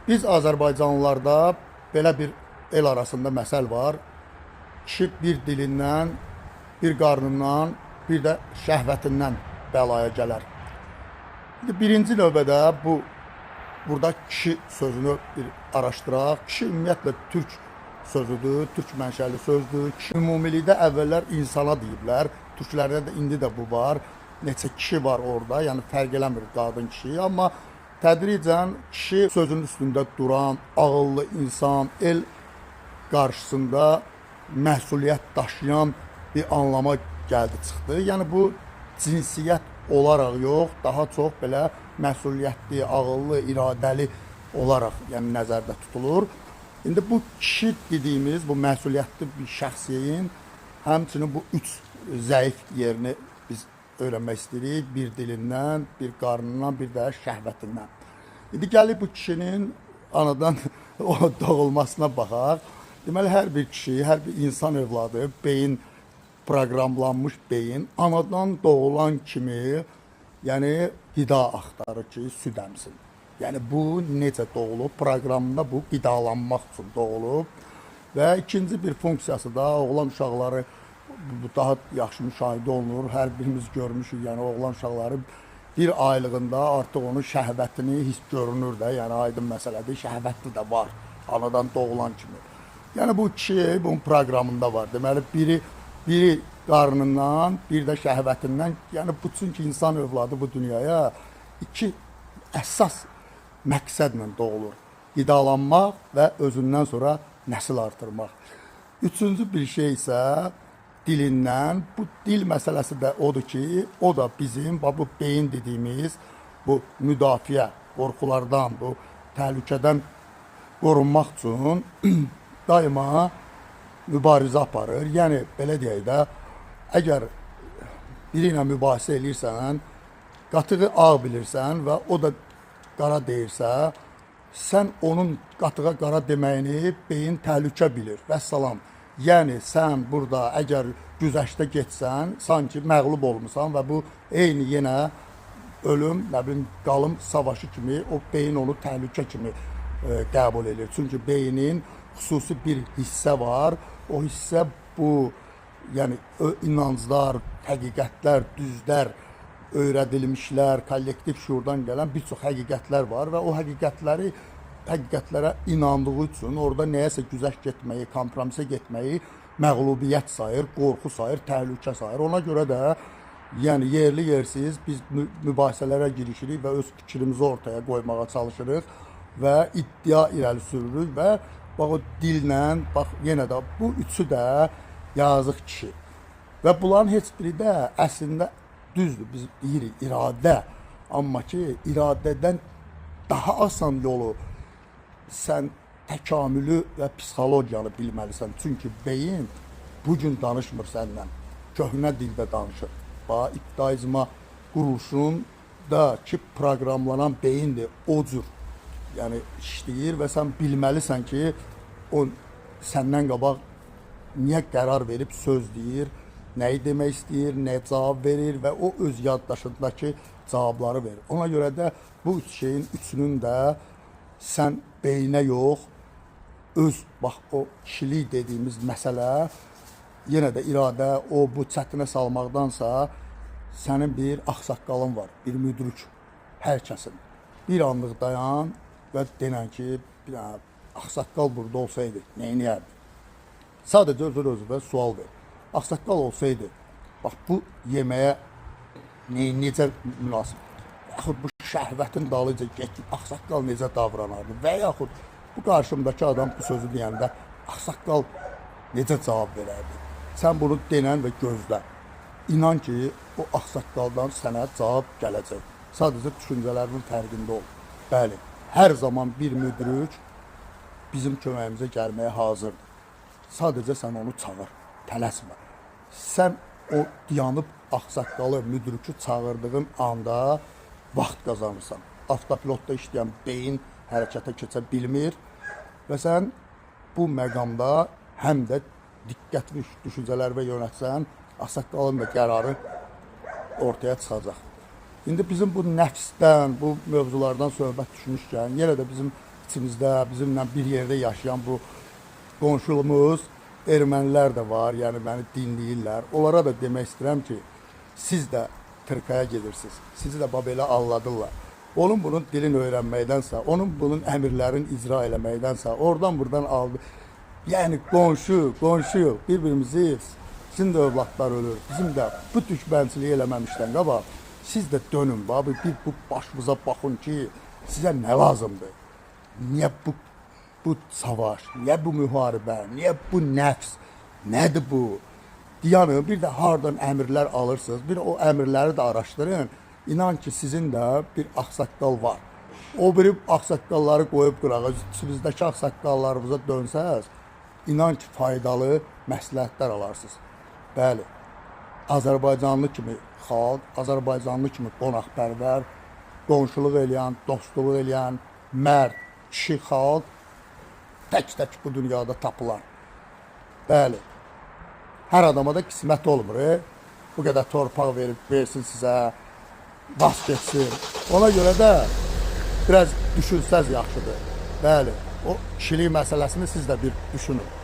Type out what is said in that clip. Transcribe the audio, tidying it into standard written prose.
Biz Azərbaycanlılarda belə bir el arasında məsəl var. Kişi bir dilindən, bir qarnından, bir də şəhvətindən bəlaya gələr. Birinci növbədə burada kişi sözünü bir araşdıraq. Kişi ümumiyyətlə türk sözüdür, türk mənşəli sözdür. Kişi ümumilikdə əvvəllər insana deyiblər. Türklərdə də indi də bu var. Neçə kişi var orada, yəni fərq eləmir qadın kişi, amma tədricən kişi sözünün üstündə duran, ağıllı insan, el qarşısında məsuliyyət daşıyan bir anlama gəldi çıxdı. Yəni bu cinsiyyət olaraq yox, daha çox belə məsuliyyətli, ağıllı, iradəli olaraq yəni nəzərdə tutulur. İndi bu kişi dediyimiz bu məsuliyyətli bir şəxsiyyətin həmçinin bu üç zəif yerini biz öyrənmək istəyirik. Bir dilindən, bir qarnından, bir də şəhvətindən. İndi gəlib bu kişinin anadan o doğulmasına baxaq. Deməli, hər bir kişi, hər bir insan övladı, beyin, proqramlanmış beyin anadan doğulan kimi, yəni qida axtarır ki, süd əmsin. Yəni bu necə doğulub? Proqramında bu qidalanmaq üçün doğulub. Və ikinci bir funksiyası da oğlan uşaqları daha yaxşı müşahidə olunur. Hər birimiz görmüşük, yəni oğlan uşaqları bir aylığında artıq onun şəhvətini hiss görünür də, yəni aydın məsələdir, şəhvətli də var anadan doğulan kimi. Yəni bu kişi bunun proqramında var. Deməli biri qarnından, bir də şəhvətindən. Yəni bu çünki insan övladı bu dünyaya iki əsas məqsədlə doğulur. Qidalanmaq və özündən sonra nəsil artırmaq. Üçüncü bir şey isə dilindən. Bu dil məsələsi də odur ki, o da bizim bu beyin dediyimiz bu müdafiə, qorxulardan, bu təhlükədən qorunmaq üçün daima mübarizə aparır. Yəni belə deyək də, əgər biri ilə mübahisə edirsən, qatığı ağ bilirsən və o da qara deyirsə, sən onun qatığa qara deməyini beyin təhlükə bilir. Vəssalam. Yəni sən burada əgər güzəştə getsən, sanki məğlub olmusan və bu eyni yenə ölüm, nə bilim, qalım savaşı kimi o beyin onu təhlükə kimi qəbul edir. Çünki beynin xüsusi bir hissə var. O hissə bu, yəni inanclar, həqiqətlər, düzlər, öyrədilmişlər, kollektiv şuurdan gələn bir çox həqiqətlər var və o həqiqətlərə inandığı üçün orada nəyəsə güzəşt getməyi, kompromisə getməyi məğlubiyyət sayır, qorxu sayır, təhlükə sayır. Ona görə də yəni yerli yersiz biz mübahisələrə girişirik və öz fikrimizi ortaya qoymağa çalışırıq və iddia irəli sürürük və bax o dillə, bax yenə də bu üçü də yazıq kişi. Və bunların heç biri də əslində düzdür, biz deyirik iradə. Amma ki, iradədən daha asan yolu sən təkamülü və psixologiyanı bilməlisən. Çünki beyin bugün danışmır səndən, köhnə dildə danışır. Bax, ibtidaizma quruluşunda ki, proqramlanan beyindir, o cür yəni işləyir və sən bilməlisən ki, o səndən qabaq niyə qərar verib söz deyir, nəyi demək istəyir, nə cavab verir və o öz yaddaşındakı cavabları verir. Ona görə də bu üç şeyin üçünün də sən beyinə yox, öz bax o kişilik dediyimiz məsələ, yenə də iradə, o bu çətinə salmaqdansa sənin bir ağsaqqalın var, bir müdrik hər kəsin. Bir anlıq dayan və denən ki, bir ağsaqqal burada olsaydı, neyniyərdi? Sadəcə özünə sual ver. Ağsaqqal olsaydı, bax bu yeməyə necə münasib? Yaxud bu şəhvətin dalıca getdi, ağsaqqal necə davranardı? Və yaxud bu qarşımdakı adam bu sözü deyəndə ağsaqqal necə cavab verərdi? Sən bunu denən və gözlə. İnan ki, o ağsaqqaldan sənə cavab gələcək. Sadəcə düşüncələrinin fərqində ol. Bəli, hər zaman bir müdrik bizim köməyimizə gəlməyə hazırdır. Sadəcə sən onu çağır, tələsmə. Sən o dayanıb ağsaqqalı, müdriki çağırdığın anda vaxt qazanırsan. Avtopilotda işləyən beyin hərəkətə keçə bilmir və sən bu məqamda həm də diqqətli düşüncələrə yönətsən, ağsaqqalın da qərarı ortaya çıxacaq. İndi bizim bu nəfsdən, bu mövzulardan söhbət düşmüşkən, yenə də bizim içimizdə bizimlə bir yerdə yaşayan bu qonşumuz ermənilər də var, yəni məni dinləyirlər. Onlara da demək istəyirəm ki, siz də Türkaya gedirsiniz. Sizi də belə alladırlar. Onun bunun dilini öyrənməkdənsə, onun bunun əmrlərini icra eləməkdənsə, oradan buradan aldı. Yəni qonşu bir-birimizi, sizin də övladlar ölür, bizim də bu düşmənçiliyi eləməmişdən qabaq, siz də dönün, bir bu başımıza baxın ki, sizə nə lazımdır? Niyə bu savaş, niyə bu müharibə, niyə bu nəfs, nədir bu? Dayanın, bir də hardan əmrlər alırsınız, bir o əmrləri də araşdırın. İnan ki, sizin də bir ağsaqqal var. O biri ağsaqqalları qoyub qırağa, içimizdəki ağsaqqallarımıza dönsəz, inan ki, faydalı məsləhətlər alarsınız. Bəli, Azərbaycanlı kimi xalq, Azərbaycanlı kimi qonaqpərvər, qonşuluq eləyən, dostluq eləyən, mərd, kişi xalq tək bu dünyada tapılar. Bəli, hər adama da qismət olmur. Bu qədər torpaq versin sizə, bas geçsin. Ona görə də biraz düşünsəz yaxşıdır. Bəli, o kişilik məsələsini siz də bir düşünün.